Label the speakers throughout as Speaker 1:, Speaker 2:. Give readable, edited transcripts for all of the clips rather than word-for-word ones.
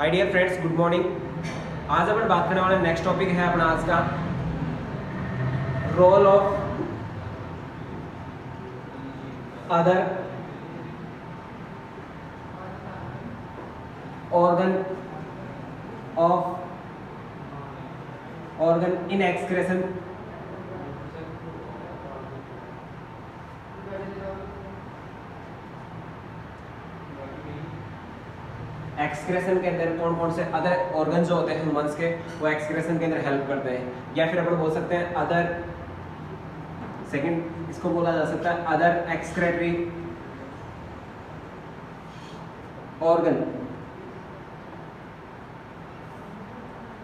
Speaker 1: हाय dear friends, good morning. आज अपन बात करने वाले नेक्स्ट टॉपिक है अपना आज का role of other organ in excretion excretion के अंदर कौन कौन से अदर ऑर्गन जो होते हैं ह्यूमंस के, वो एक्सक्रेशन के अंदर हेल्प करते हैं। या फिर अपन बोल सकते हैं अदर सेकंड, इसको बोला जा सकता है other excretory organ.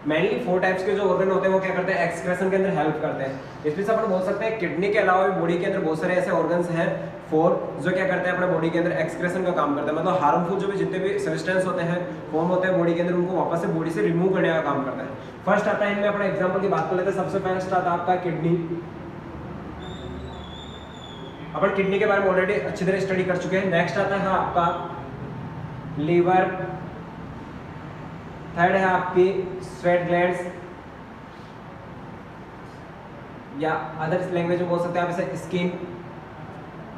Speaker 1: Mainly 4 types के जो ऑर्गन होते हैं वो क्या करते हैं, एक्सक्रेशन के अंदर हेल्प करते हैं। इसमें से अपन बोल सकते हैं किडनी के अलावा भी बॉडी के अंदर बहुत सारे ऐसे ऑर्गन्स हैं 4 जो क्या करते हैं अपने बॉडी के अंदर एक्सक्रेशन का काम करते हैं। मतलब हार्मफुल जो भी जितने भी सब्सटेंस होते हैं, फॉर्म होते हैं बॉडी के अंदर, उनको वापस से बॉडी से रिमूव करने का काम करता है। फर्स्ट आता है, इनमें अपना एग्जांपल की बात कर लेते हैं। सबसे फर्स्ट आता है आपका किडनी। अपन किडनी के बारे में ऑलरेडी अच्छी तरह स्टडी कर चुके हैं। नेक्स्ट आता है आपका लीवर। थर्ड है आपकी स्वेट ग्लैंड्स, या अदर लैंग्वेज में बोल सकते हैं आप इसे स्किन।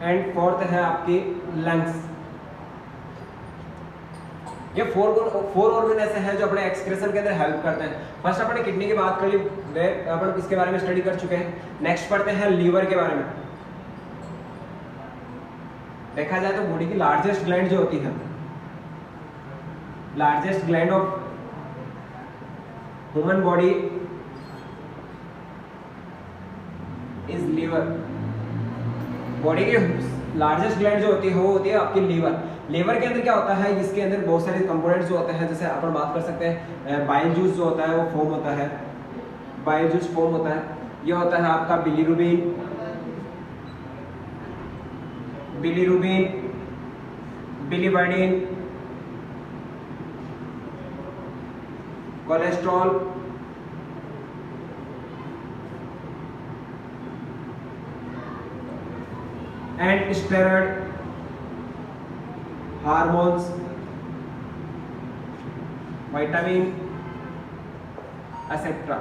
Speaker 1: एंड फोर्थ है आपकी लंग्स। ये 4 ऑर्गन ऐसे हैं जो अपने एक्सक्रेशन के अंदर हेल्प करते हैं। फर्स्ट अपने किडनी की बात कर ली, अपन इसके बारे में स्टडी कर चुके हैं। नेक्स्ट पढ़ते हैं लीवर के बारे में। देखा जाए तो बॉडी की लार्जेस्ट ग्लैंड जो होती है, largest gland of human body is liver. Body की लार्जेस्ट ग्लैंड जो होती है वो होती है आपकी लीवर। लीवर के अंदर क्या होता है, इसके अंदर बहुत सारे कंपोनेंट्स जो होते हैं, जैसे अपन बात कर सकते हैं बाइल जूस जो होता है वो फॉर्म होता है, बाइल जूस फॉर्म होता है। ये होता है आपका bilirubin, biliverdin, cholesterol, and steroid hormones, vitamin etcetera.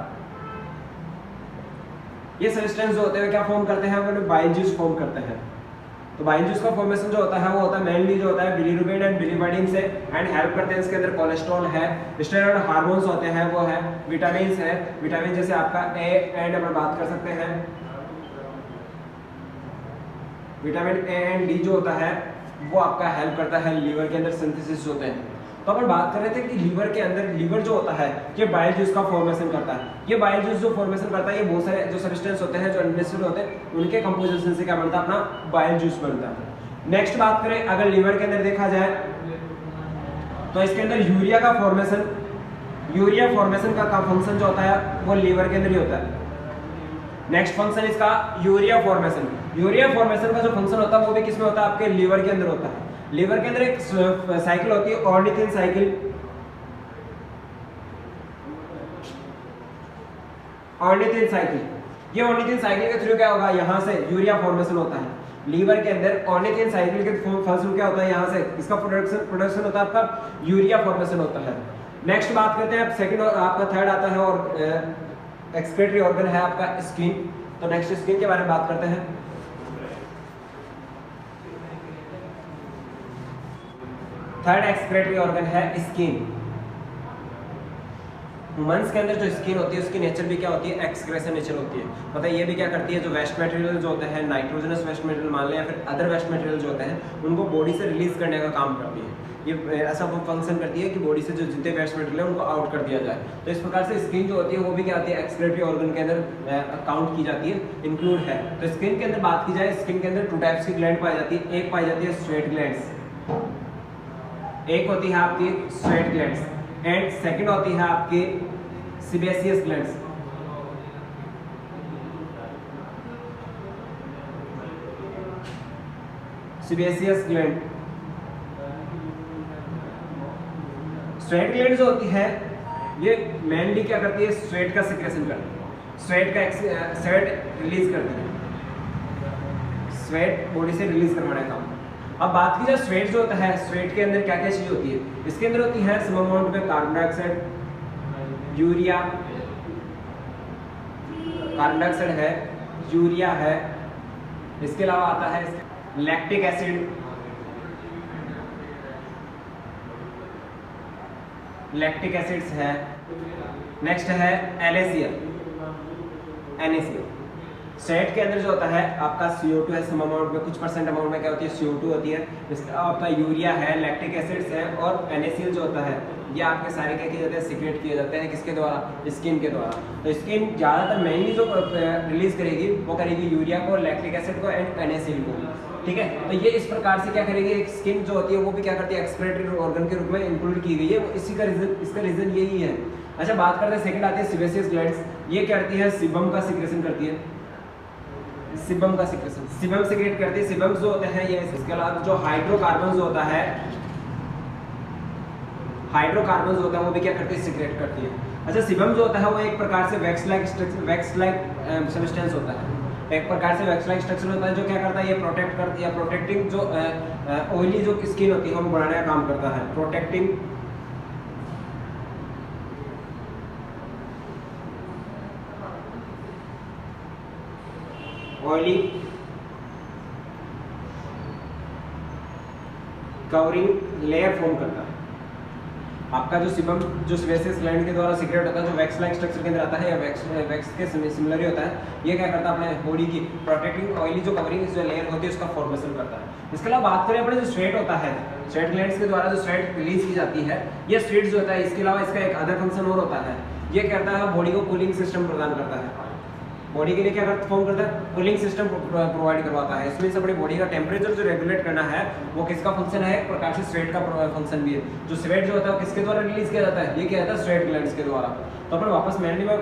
Speaker 1: ये सब्सटेंस जो होते हैं क्या फॉर्म करते हैं, वो बाइल जूस फॉर्म करते हैं। तो बाइल जूस का फॉर्मेशन जो होता है वो होता है मेनली जो होता है बिलीरुबिन एंड बिलीवर्डिन से, एंड हेल्प करते हैं। इसके अंदर कोलेस्ट्रॉल है, स्टेरॉइड हार्मोन्स होते हैं वो है, विटामिन है, विटामिन जैसे आपका ए एंड अपन बात कर सकते हैं विटामिन ए एंड डी जो होता है वो आपका हेल्प करता है लीवर के अंदर सिंथेसिस होते हैं। तो अपन बात कर रहे थे कि लीवर के अंदर, लीवर जो होता है ये बाइल जूस का फॉर्मेशन करता है। ये बाइल जूस जो फॉर्मेशन करता है, ये बहुत सारे जो सब्सटेंस होते हैं जो अननेसेसरी होते हैं उनके कंपोजिशन से क्या बनता है, अपना बाइल जूस बनता है। नेक्स्ट बात करें, अगर लीवर के अंदर देखा जाए तो इसके अंदर यूरिया का फॉर्मेशन, यूरिया फॉर्मेशन का फंक्शन जो होता है वो लीवर के अंदर ही होता है। नेक्स्ट फंक्शन इसका यूरिया फॉर्मेशन। यूरिया फॉर्मेशन का जो फंक्शन होता है वो भी किसमें होता है, आपके लीवर के अंदर होता है। लीवर के अंदर एक साइकिल होती है ऑर्निथिन साइकिल। ऑर्निथिन साइकिल, ये ऑर्निथिन साइकिल के थ्रू क्या होगा, यहाँ से यूरिया फॉर्मेशन होता है। लीवर के अंदर ऑर्निथिन साइकिल के थ्रू क्या होता है, यहाँ से इसका प्रोडक्शन होता है, आपका यूरिया फॉर्मेशन होता है। नेक्स्ट बात करते हैं सेकंड, आपका थर्ड आता है और एक्सक्रेटरी ऑर्गन है आपका स्किन। तो नेक्स्ट स्किन के बारे में बात करते हैं। थर्ड एक्सक्रेटरी ऑर्गन है स्किन। ह्यूमंस के अंदर जो स्किन होती है उसकी नेचर भी क्या होती है, एक्सक्रेशन नेचर होती है। मतलब ये भी क्या करती है, जो वेस्ट मटेरियल जो होते हैं, नाइट्रोजनस वेस्ट मटेरियल मान लें या फिर अदर वेस्ट मटेरियल जो होते हैं, उनको बॉडी से रिलीज करने का काम करती है। ये ऐसा फंक्शन करती है कि बॉडी से जो जितने वेस्ट मटेरियल है उनको आउट कर दिया जाए। तो इस प्रकार से स्किन जो होती है वो भी क्या आती है, एक्सक्रेटरी ऑर्गन के अंदर काउंट की जाती है, इंक्लूड है। तो स्किन के अंदर बात की जाए, स्किन के अंदर 2 टाइप्स की ग्लैंड पाई जाती है। एक पाई जाती है स्वेट ग्लैंड्स, एक होती है आपकी स्वेट ग्लैंड्स, एंड सेकंड होती है आपकी sebaceous glands. Sebaceous gland, sweat gland जो होती है ये मेनली क्या करती है, स्वेट का सिक्रेशन करती है, स्वेट रिलीज करती है, स्वेट बॉडी से रिलीज करवाने का। अब बात की जाए स्वेट जो होता है, स्वेट के अंदर क्या क्या चीज़ होती है? इसके अंदर होती है सम अमाउंट में carbon dioxide, urea, carbon dioxide है, यूरिया है, इसके अलावा आता है लैक्टिक एसिड, लैक्टिक एसिड्स है, नेक्स्ट है NaCl। स्वेट के अंदर जो होता है आपका CO2 है, सम अमाउंट में, कुछ परसेंट अमाउंट में क्या होती है CO2 होती है, इसका आपका यूरिया है, लैक्टिक एसिड्स है, और NaCl जो होता है ये आपके सारे क्या किए जाते हैं, सीक्रेट किए जाते हैं किसके द्वारा? स्किन के द्वारा। तो स्किन ज़्यादातर मेनली जो रिलीज करेगी वो करेगी यूरिया को, लैक्टिक एसिड को एंड NaCl को, ठीक है। तो ये इस प्रकार से क्या करेगी, एक स्किन जो होती है वो भी क्या करती है, एक्सक्रीटरी ऑर्गन के रूप में इंक्लूड की गई है, वो इसी का रीजन, इसका रीजन यही है। अच्छा, बात करते हैं सेकंड आती है सीबेसियस ग्लैंड्स। ये क्या करती है, सीबम का सीक्रेशन करती है, सीबम का सीक्रेशन, सीबम सीक्रेट करती है। सीबम जो होते हैं ये, इसके अलावा जो हाइड्रोकार्बन जो होता है, हाइड्रोकार्बन जो होता है वो भी क्या करती है, सीक्रेट करती है। अच्छा, सीबम जो होता है वो एक प्रकार से वैक्स लाइक सब्सटेंस होता है, एक प्रकार से वैक्स लाइक स्ट्रक्चर होता है जो क्या करता है, ये प्रोटेक्ट करती है, प्रोटेक्टिंग जो ऑयली जो स्किन होती है वो बढ़ाने का काम करता है, protecting oily covering layer form करता है। आपका जो सीबम जो सेबेसियस ग्लैंड के द्वारा सीक्रेट होता है, जो वैक्स लाइक स्ट्रक्चर के अंदर आता है या वैक्स के सिमिलर होता है, ये क्या करता है, अपने बॉडी की प्रोटेक्टिंग ऑयली जो कवरिंग जो लेयर होती है उसका फॉर्मेशन करता है। इसके अलावा बात करें अपने जो स्वेट होता है, स्वेट ग्लैंड्स के द्वारा जो स्वेट रिलीज की जाती है, ये स्वेट जो होता है, इसके अलावा इसका एक अदर फंक्शन और होता है, ये करता है बॉडी को कूलिंग सिस्टम प्रदान करता है, बॉडी के लिए क्या फॉर्म करता है, कूलिंग सिस्टम प्रोवाइड करवाता है। इसमें से अपनी बॉडी का टेम्परेचर जो रेगुलेट करना है वो किसका फंक्शन है, एक प्रकार से स्वेट का फंक्शन भी है। जो स्वेट जो होता है वो किसके द्वारा रिलीज किया जाता है, ये क्या होता है, स्वेट ग्लैंड्स के द्वारा। तो अपन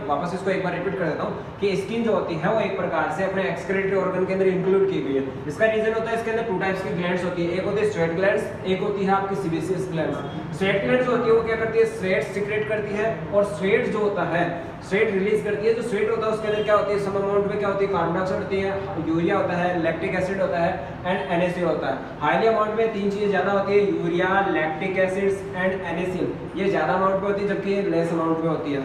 Speaker 1: वापस इसको एक बार रिपीट कर देता हूँ कि स्किन जो होती है वो एक प्रकार से अपने एक्सक्रीटरी ऑर्गन के अंदर इंक्लूड की गई है। इसका रीजन होता है, इसके अंदर 2 टाइप्स की ग्लैंड्स होती है, एक होती है स्वेट ग्लैंड्स, एक होती है आपकी सीबेसियस ग्लैंड्स। स्वेट ग्लैंड जो होती है वो क्या करती है, स्वेट सीक्रेट करती है, और स्वेट जो होता है स्वेट रिलीज करती है। जो स्वेट होता है उसके अंदर क्या होती है, सम अमाउंट में क्या होती है, कार्बन डाइऑक्साइड होती है, यूरिया होता है, लैक्टिक एसिड होता है एंड NaCl होता है। हाईली अमाउंट में 3 चीजें ज्यादा होती है, urea, lactic acids and NaCl, ये ज्यादा अमाउंट में होती है जबकि ये लेस अमाउंट में होती है।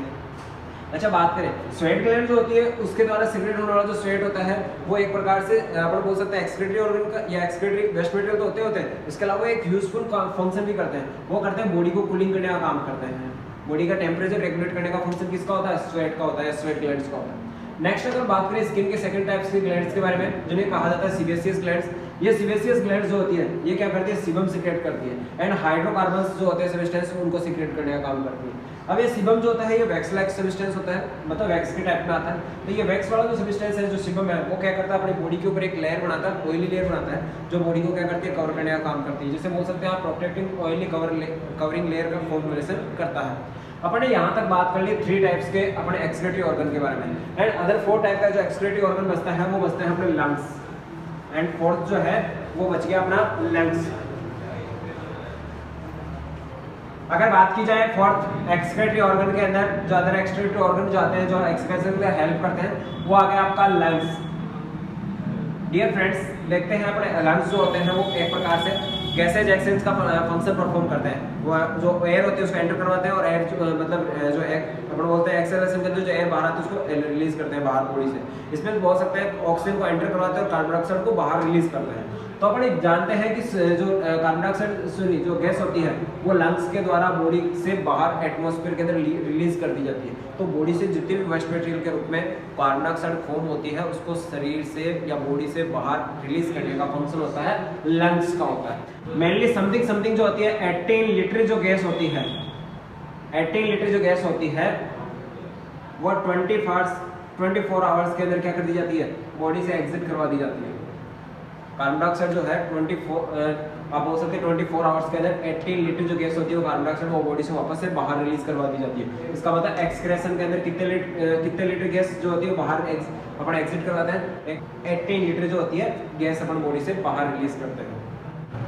Speaker 1: अच्छा, बात करें स्वेट ग्लैंड जो होती है उसके द्वारा सीक्रेट होने वाला जो स्वेट होता है वो एक प्रकार से अपन बोल सकते हैं एक्सक्रीटरी ऑर्गन का या एक्सक्रीटरी वेस्ट मटेरियल तो होते हैं, इसके अलावा एक यूजफुल फंक्शन भी करते हैं, वो करते हैं बॉडी को कूलिंग करने का काम करते हैं। बॉडी का टेम्परेचर रेगुलेट करने का फंक्शन किसका होता है, स्वेट का होता है, स्वेट ग्लैंड्स का होता है। नेक्स्ट अगर बात करें स्किन के सेकंड टाइप्स के ग्लैंड्स के बारे में, जिन्हें कहा जाता है सीबेसियस ग्लैंड्स। ये सीबेसियस ग्लैंड्स जो होती है ये क्या करती है, सीबम सीक्रेट करती है एंड हाइड्रोकार्बन्स जो होते हैं सब्सटेंस उनको सीक्रेट करने का काम करती है। अब ये सीबम जो होता है ये वैक्स लाइक सब्सटेंस होता है, मतलब वैक्स के टाइप में आता है। तो ये वैक्स वाला जो सब्सटेंस है जो सीबम है वो क्या करता है, अपनी बॉडी के ऊपर एक लेयर बनाता है, ऑयली लेयर बनाता है, जो बॉडी को क्या करती है, कवर करने का काम करती है। जैसे बोल सकते हैं आप प्रोटेक्टिंग ऑयली कवरिंग लेयर का फॉर्मेशन करता है। अपने यहाँ तक बात कर ली 3 टाइप्स के अपने एक्सक्रीटरी ऑर्गन के बारे में, एंड अदर 4 टाइप का जो एक्सक्रीटरी ऑर्गन बचता है वो बचते हैं अपने लंग्स, एंड फोर्थ जो है वो बच गया अपना लंग्स। अगर बात की जाए फोर्थ एक्सक्रीटरी ऑर्गन के अंदर, जो अदर एक्सक्रीटरी ऑर्गन जो आते हैं जो एक्सक्रीशन में हेल्प करते हैं, वो आ गया आपका लंग्स। डियर फ्रेंड्स, देखते हैं अपने लंग्स जो होते हैं वो एक प्रकार से गैसेज एक्सचेंज का फंक्शन परफॉर्म करते हैं। वो जो एयर होती है उसको एंटर करवाते हैं और एयर मतलब जो अपन बोलते हैं एक्सेलरेशन के अंदर जो एयर बाहर आती है उसको रिलीज करते हैं बाहर बॉडी से। इसमें बोल सकते हैं ऑक्सीजन को एंटर करवाते हैं और कार्बन डाइऑक्साइड को बाहर रिलीज करते हैं। तो अपन जानते हैं कि जो कार्बन डाइऑक्साइड जो गैस होती है वो लंग्स के द्वारा बॉडी से बाहर एटमॉस्फेयर के अंदर रिलीज कर दी जाती है। तो बॉडी से जितनी भी वेस्ट मटेरियल के रूप में कार्बन डाइऑक्साइड फॉर्म होती है उसको शरीर से या बॉडी से बाहर रिलीज करने का फंक्शन होता है लंग्स का होता है। मेनली समथिंग जो होती है 18 लीटर जो गैस होती है, 18 लीटर जो गैस होती है वो 24 आवर्स के अंदर क्या कर दी जाती है, बॉडी से एग्जिट करवा दी जाती है। कार्बन डाइऑक्साइड जो है 24 आप बोल सकते हैं 24 आवर्स के अंदर 18 लीटर जो गैस होती है वो कार्बन डाइऑक्साइड वो बॉडी से वापस से बाहर रिलीज करवा दी जाती है। इसका मतलब एक्सक्रेशन के अंदर कितने लीटर गैस जो होती है बाहर अपन एग्जिट करवाते हैं, 18 लीटर जो होती है गैस अपन बॉडी से बाहर रिलीज करते हैं।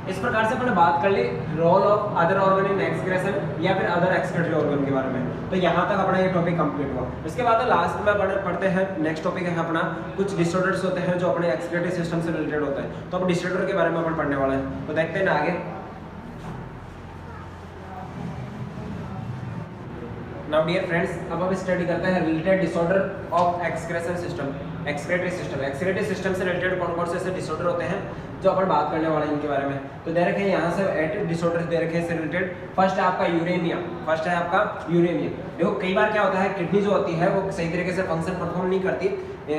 Speaker 1: इस प्रकार से अपने बात कर ली role of other organ in excretion या फिर अदर एक्सक्रेटरी ऑर्गन के बारे में। तो यहाँ तक अपना ये टॉपिक कंप्लीट हुआ। इसके बाद लास्ट में पढ़ते हैं नेक्स्ट टॉपिक है अपना कुछ डिसऑर्डर्स होते हैं जो अपने एक्सक्रेटरी सिस्टम से रिलेटेड होते हैं। तो अब डिसऑर्डर के बारे में अपन पढ़ने वाले हैं, तो देखते हैं ना आगे। नाउ डियर फ्रेंड्स, अब हम स्टडी करते हैं related disorder of excretion system, excretory system. Excretory system से रिलेटेड कौन कौन से ऐसे डिसऑर्डर होते हैं जो अपन बात करने वाले हैं इनके बारे में। तो दे रखे हैं यहाँ से 8 डिसऑर्डर्स दे रखे हैं इससे रिलेटेड। फर्स्ट है आपका यूरेमिया, फर्स्ट है आपका यूरेमिया। देखो कई बार क्या होता है, किडनी जो होती है वो सही तरीके से फंक्शन परफॉर्म नहीं करती।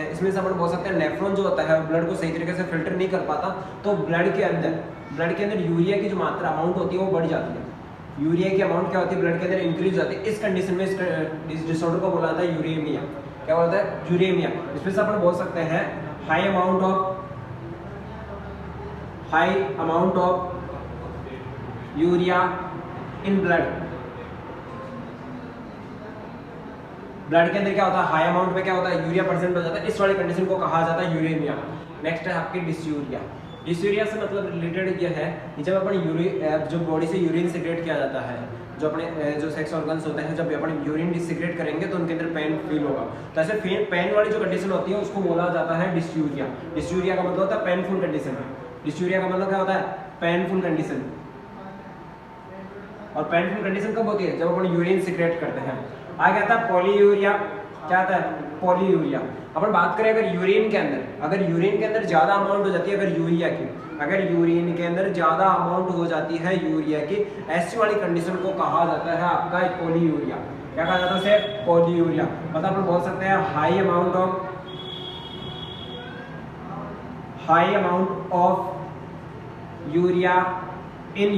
Speaker 1: इसमें से अपन बोल सकते हैं नेफ्रॉन जो होता है ब्लड को सही तरीके से फिल्टर नहीं कर पाता, तो ब्लड के अंदर यूरिया की जो मात्रा अमाउंट होती है वो बढ़ जाती है। यूरिया की अमाउंट क्या होती है ब्लड के अंदर इंक्रीज होती है। इस कंडीशन में इस डिसऑर्डर को बोला जाता है यूरेमिया। क्या बोलता है? यूरेमिया। इसमें से अपन बोल सकते हैं high amount of urea in blood के अंदर क्या होता है, हाई अमाउंट में क्या होता है यूरिया परसेंट हो जाता है। इस वाली कंडीशन को कहा जाता है यूरेमिया। नेक्स्ट है आपकी डिसयूरिया। डिसयूरिया से मतलब रिलेटेड ये है कि जब अपन जो बॉडी से यूरिन सिक्रेट किया जाता है, जो अपने जो सेक्स ऑर्गन्स होते हैं, जब अपन यूरिन सिक्रेट करेंगे तो उनके अंदर पेन फील होगा। तो ऐसे पेन वाली जो कंडीशन होती है उसको बोला जाता है डिसयूरिया। डिसयूरिया का मतलब होता है पेनफुल कंडीशन। डिसयूरिया का मतलब क्या होता है? Painful condition. और पेनफुल कंडीशन कब होती है? जब अपन यूरिन सिक्रेट करते हैं। आगे आता है पॉलीयूरिया। क्या आता है? पॉलीयूरिया। अपन बात करें अगर यूरिन के अंदर ज्यादा अमाउंट हो जाती है, अगर यूरिन के अंदर ज्यादा अमाउंट हो जाती है यूरिया की, ऐसी वाली कंडीशन को कहा जाता है आपका पॉलीयूरिया। क्या कहा जाता है उसे? पॉलीयूरिया। मतलब अपन बोल सकते हैं high amount of urea in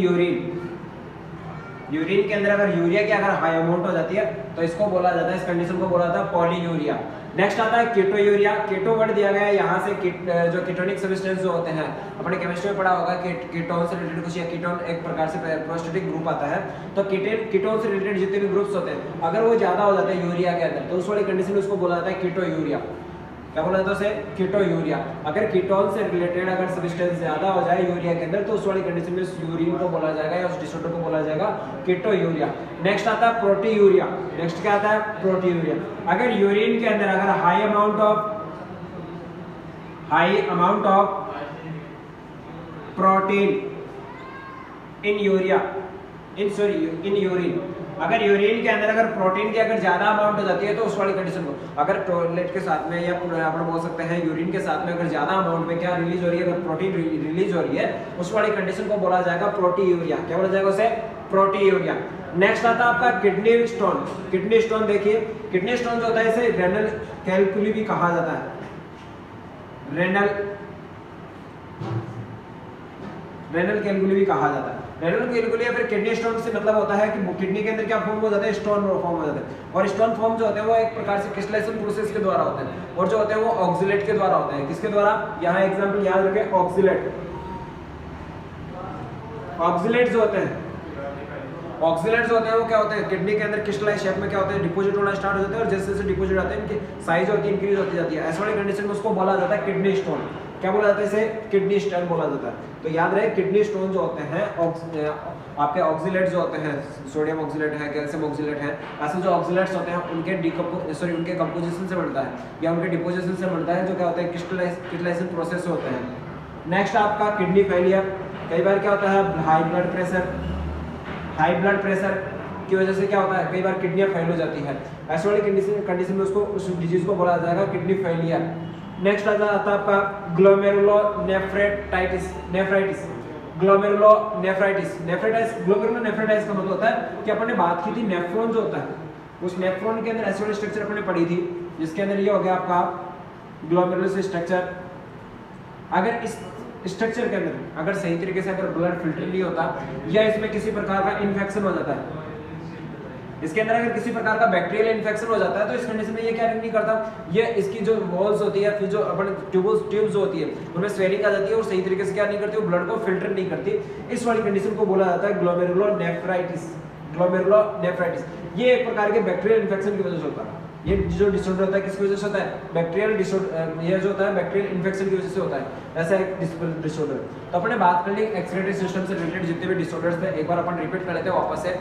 Speaker 1: urine के अंदर अगर यूरिया की अगर हाई अमाउंट हो जाती है तो इसको बोला जाता है, इस कंडीशन को बोला जाता है पॉलीयूरिया। नेक्स्ट आता है कीटोयूरिया। कीटो वर्ड दिया गया है यहाँ से। जो कीटोनिक सब्सटेंस जो होते हैं, अपने केमिस्ट्री में पढ़ा होगा कि कीटोन से रिलेटेड कुछ, या कीटोन एक प्रकार से प्रोस्टेटिक ग्रुप आता है। तो कीटोन से रिलेटेड जितने भी ग्रुप्स होते हैं अगर वो ज्यादा हो जाते हैं यूरिया के अंदर, तो उस वाली कंडीशन में उसको बोला जाता है कीटोयूरिया। क्या बोला जाता है उसे? कीटोयूरिया। अगर कीटोन से रिलेटेड अगर सब्सटेंस ज्यादा हो जाए यूरिया के अंदर तो उस वाली कंडीशन में उस यूरिन को बोला जाएगा या उस डिसऑर्डर को बोला जाएगा कीटोयूरिया। नेक्स्ट आता है प्रोटीयूरिया। नेक्स्ट क्या आता है? प्रोटीयूरिया। अगर यूरिन के अंदर अगर high amount of protein in urine, अगर यूरिन के अंदर अगर प्रोटीन की अगर ज्यादा अमाउंट हो जाती है तो उस वाली कंडीशन को, अगर टॉयलेट के साथ में या अपन बोल सकते हैं यूरिन के साथ में अगर ज्यादा अमाउंट में क्या रिलीज हो रही है, अगर प्रोटीन रिलीज हो रही है, उस वाली कंडीशन को बोला जाएगा प्रोटीयूरिया। क्या बोला जाएगा उसे? प्रोटीयूरिया। नेक्स्ट आता है आपका किडनी स्टोन। किडनी स्टोन देखिए, किडनी स्टोन जो होता है इसे रेनल कैलकुली भी कहा जाता है। रेनल कैलकुली भी कहा जाता है। रेनल कैलकुली या फिर किडनी स्टोन से मतलब होता है कि किडनी के अंदर क्या फॉर्म हो जाता है? स्टोन फॉर्म हो जाता है। और स्टोन फॉर्म जो होते हैं वो एक प्रकार से क्रिस्टलाइजेशन प्रोसेस के द्वारा होते हैं, और जो होते हैं वो ऑक्सिलेट के द्वारा होते हैं। किसके द्वारा? यहाँ एग्जांपल याद रखें, ऑक्सिलेट। ऑक्सिलेट जो होते हैं वो क्या होते हैं? किडनी के अंदर क्रिस्टलाइज शेप में क्या होते हैं? डिपॉजिट होना स्टार्ट हो जाते हैं, और जैसे जैसे डिपॉजिट आते हैं इनकी साइज होती है इंक्रीज होती जाती है। ऐसे वाली कंडीशन में उसको बोला जाता है किडनी स्टोन। क्या बोला जाता है इसे? किडनी स्टोन बोला जाता है। तो याद रहे किडनी स्टोन जो होते हैं आपके ऑक्सिलेट जो होते हैं, सोडियम ऑक्सिलेट है, कैल्शियम ऑक्सिलेट है, ऐसे जो ऑक्सिलेट्स होते हैं उनके उनके कंपोजिशन से बनता है या उनके डिपोजिशन से बनता है, जो क्या होता है? क्रिस्टलाइजेशन प्रोसेस से होते हैं। नेक्स्ट आपका किडनी फेलियर। कई बार क्या होता है? हाई ब्लड प्रेशर की वजह से क्या होता है? कई बार किडनियां फेल हो जाती है। ऐसे वाली कंडीशन में उसको उस डिजीज को बोला जाएगा किडनी फेलियर। नेक्स्ट आता है आपका ग्लोमेरुलोनेफ्राइटिस। ग्लोमेरुलोनेफ्राइटिस का मतलब होता है कि अपन ने बात की थी नेफ्रॉन जो होता है, उस नेफ्रॉन के अंदर ऐसे वाली स्ट्रक्चर अपन ने पढ़ी थी जिसके अंदर ये हो गया आपका ग्लोमेरुलस स्ट्रक्चर। अगर इस स्ट्रक्चर के अंदर अगर सही तरीके से अगर ब्लड फिल्टर नहीं होता या इसमें किसी प्रकार का इन्फेक्शन हो जाता है, इसके अंदर अगर किसी प्रकार का बैक्टीरियल इन्फेक्शन हो जाता है, तो इस कंडीशन में ये क्या नहीं करता, ये इसकी जो वॉल्स होती है, फिर जो अपन ट्यूब्स होती है उनमें स्वेलिंग आ जाती है और सही तरीके से क्या नहीं करती, वो ब्लड को फिल्टर नहीं करती। इस वाली कंडीशन को बोला जाता है ग्लोमेरुलोनेफ्राइटिस। ये एक प्रकार के बैक्टीरियल इन्फेक्शन की वजह से होता है। ये जो डिसऑर्डर होता है किसकी वजह से होता है? बैक्टीरियल डिसऑर्डर, ये जो होता है बैक्टीरियल इन्फेक्शन की वजह से होता है ऐसा एक डिसऑर्डर। तो अपने बात कर ली एक्सक्रीटरी सिस्टम से रिलेटेड जितने भी डिसऑर्डर्स थे, एक बार अपन रिपीट कर लेते हैं वापस से।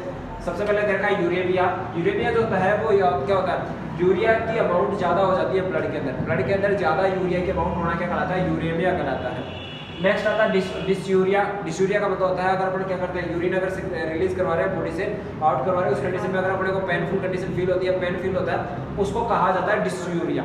Speaker 1: सबसे पहले देखा यूरेमिया। यूरेमिया जो होता है वो क्या होता है? यूरिया की अमाउंट ज़्यादा हो जाती है ब्लड के अंदर, ब्लड के अंदर ज़्यादा यूरिया की अमाउंट होना क्या कहलाता है? यूरेमिया कहलाता है। नेक्स्ट आता है डिसयूरिया। डिसयूरिया का मतलब होता है अगर अपन क्या करते हैं, यूरिन अगर रिलीज करवा रहे हैं बॉडी से, आउट करवा रहे हैं, उस कंडीशन में अगर अपने को पेनफुल कंडीशन फील होती है, पेन फील होता है, उसको कहा जाता है डिसयूरिया।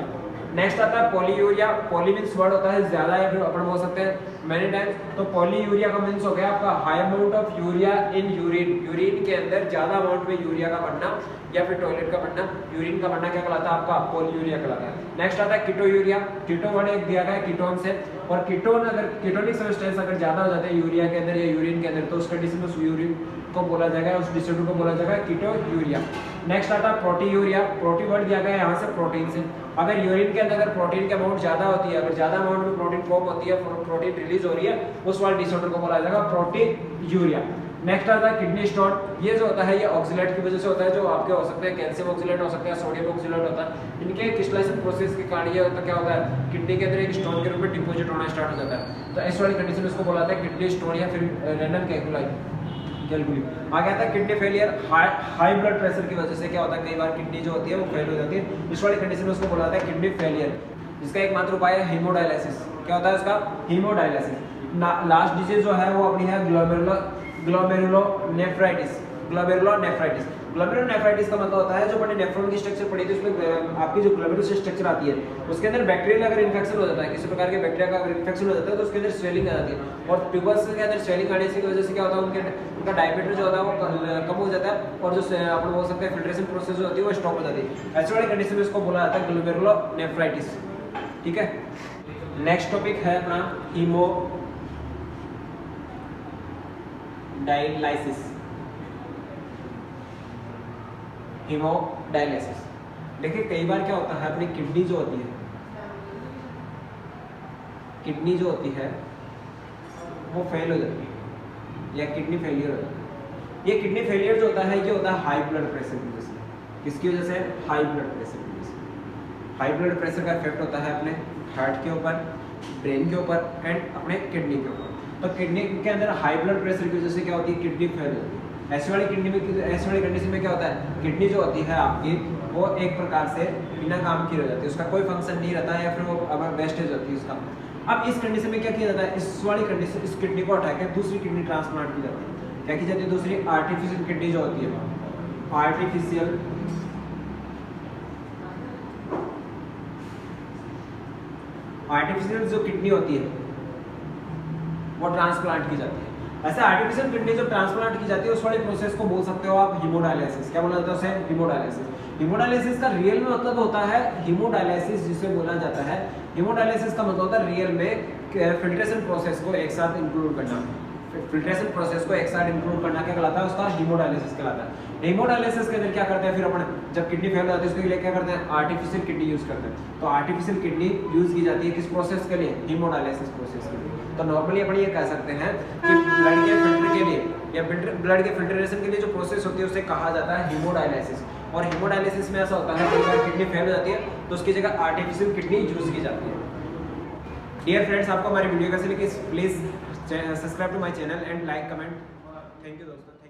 Speaker 1: नेक्स्ट आता है पॉलीयूरिया। पॉली मीन्स वर्ड होता है ज़्यादा, या फिर अपन बोल सकते हैं मैनी टाइम्स। तो पॉलीयूरिया का मीन्स हो गया आपका high amount of urea in urine. Urine के अंदर ज़्यादा अमाउंट में यूरिया का बनना या फिर टॉयलेट का बनना, यूरिन का बनना क्या कहलाता है? आपका पॉलीयूरिया कहलाता है। नेक्स्ट आता है कीटोयूरिया। कीटो वर्ड एक दिया गया है कीटोन से, और कीटोन अगर कीटोनिक सब्सटेंस अगर ज़्यादा हो जाते हैं यूरिया के अंदर या यूरिन के अंदर, तो उस कंडीशन में उस यूरिन को बोला जाएगा, उस डिसऑर्डर को बोला जाएगा कीटोयूरिया। नेक्स्ट आता है प्रोटीयूरिया। प्रोटी वर्ड दिया गया है यहाँ से प्रोटीन से। अगर यूरिन के अंदर अगर प्रोटीन की अमाउंट ज़्यादा होती है, अगर ज़्यादा अमाउंट में प्रोटीन फॉर्म होती है, प्रोटीन रिलीज हो रही है, उस वाले डिसऑर्डर को बोला जाएगा प्रोटीयूरिया। नेक्स्ट आता है किडनी स्टोन। ये जो होता है ये ऑक्सीलेट की वजह से होता है, जो आपके हो सकते हैं कैल्शियम ऑक्सीलेट हो सकते हैं, सोडियम ऑक्सीलेट होता है। इनके क्रिस्टलाइजेशन प्रोसेस के कारण ये होता क्या होता है, किडनी के अंदर एक स्टोन के रूप में डिपोजिट होना स्टार्ट हो जाता है। तो इस वाली कंडीशन में इसको बोला जाता है किडनी स्टोन या फिर रेनल कैलकुलाई। आगे आता है kidney failure. High blood pressure की वजह से क्या होता है, कई बार किडनी जो होती है वो फेल हो जाती है, इस वाली कंडीशन में उसको बोला जाता है किडनी फेलियर। इसका एकमात्र उपाय है हीमोडायलिसिस। क्या होता है उसका? हीमोडायलिसिस। लास्ट डिजीज जो है वो अपनी है ग्लोमेरुलोनेफ्राइटिस। ग्लोमेरुलोनेफ्राइटिस। ग्लोमेरुलोनेफ्राइटिस का मतलब होता है जो अपने नेफ्रॉन की स्ट्रक्चर पड़ी थी, उसमें आपकी जो ग्लोमेरुलस स्ट्रक्चर आती है, उसके अंदर बैक्टीरियल अगर इन्फेक्शन हो जाता है, किसी प्रकार के बैक्टीरिया का अगर इन्फेक्शन हो जाता है, तो उसके अंदर स्वेलिंग आ जाती है। और ट्यूबर्स के अंदर स्वेलिंग आने की वजह से क्या होता है, उनका डायमीटर जो होता है वो कम हो जाता है, और जो अपन बोल सकते हैं फिल्ट्रेशन प्रोसेस जो होती है वो स्टॉप हो जाती है। ऐसी वाली कंडीशन में इसको बोला जाता है ग्लोमेरुलोनेफ्राइटिस। ठीक है। नेक्स्ट टॉपिक है अपना हीमोडायलिसिस। हीमोडायलिसिस देखिए कई बार क्या होता है, अपनी किडनी जो होती है, किडनी जो होती है वो फेल हो जाती है या किडनी फेलियर हो जाती है। ये किडनी फेलियर जो होता है ये होता है हाई ब्लड प्रेशर की वजह से। किसकी वजह से? हाई ब्लड प्रेशर की वजह से। हाई ब्लड प्रेशर का इफेक्ट होता है अपने हार्ट के ऊपर, ब्रेन के ऊपर एंड अपने किडनी के ऊपर। तो किडनी के अंदर हाई ब्लड प्रेशर की वजह से क्या होती है, किडनी फेल हो जाती है। ऐसे वाली कंडीशन में क्या होता है, किडनी जो होती है आपकी वो एक प्रकार से बिना काम की रह जाती है, उसका कोई फंक्शन नहीं रहता है, या फिर वो अब वेस्टेज होती है उसका। अब इस कंडीशन में क्या किया जाता है, इस वाली कंडीशन इस किडनी को हटा के दूसरी किडनी ट्रांसप्लांट की जाती है। क्या की जाती है? दूसरी आर्टिफिशियल किडनी जो होती है, आर्टिफिशियल जो किडनी होती है वो ट्रांसप्लांट की जाती है। ऐसे आर्टिफिशियल किडनी जो ट्रांसप्लांट की जाती है उस वाले प्रोसेस को बोल सकते हो आप हीमोडायलिसिस। क्या बोला जाता है उसे? हीमोडायलिसिस। हीमोडायलिसिस का रियल में मतलब होता है हीमोडायलिसिस जिसे बोला जाता है। हीमोडायलिसिस का मतलब होता है रियल में फिल्ट्रेशन प्रोसेस को एक साथ इंक्लूड करना। फिल्ट्रेशन प्रोसेस को एक साथ इंक्लूड करना क्या कहलाता है? उसका हीमोडायलिसिस कहलाता है। हीमोडायलिसिस के अंदर क्या करते हैं फिर अपन, जब किडनी फेल हो जाती है उसके लिए क्या करते हैं, आर्टिफिशियल किडनी यूज करते हैं। तो आर्टिफिशियल किडनी यूज की जाती है किस प्रोसेस के लिए? हीमोडायलिसिस प्रोसेस के लिए। तो नॉर्मली अपन ये कह सकते हैं कि ब्लड के फिल्टर के लिए या ब्लड के फिल्ट्रेशन के लिए जो प्रोसेस होती है उसे कहा जाता है हीमोडायलिसिस। और हीमोडायलिसिस में ऐसा होता है कि अगर किडनी फेल हो जाती है तो उसकी जगह आर्टिफिशियल किडनी यूज की जाती है। डियर फ्रेंड्स, आपको हमारी वीडियो कैसी लगी please subscribe to my channel and like comment. Thank you दोस्तों।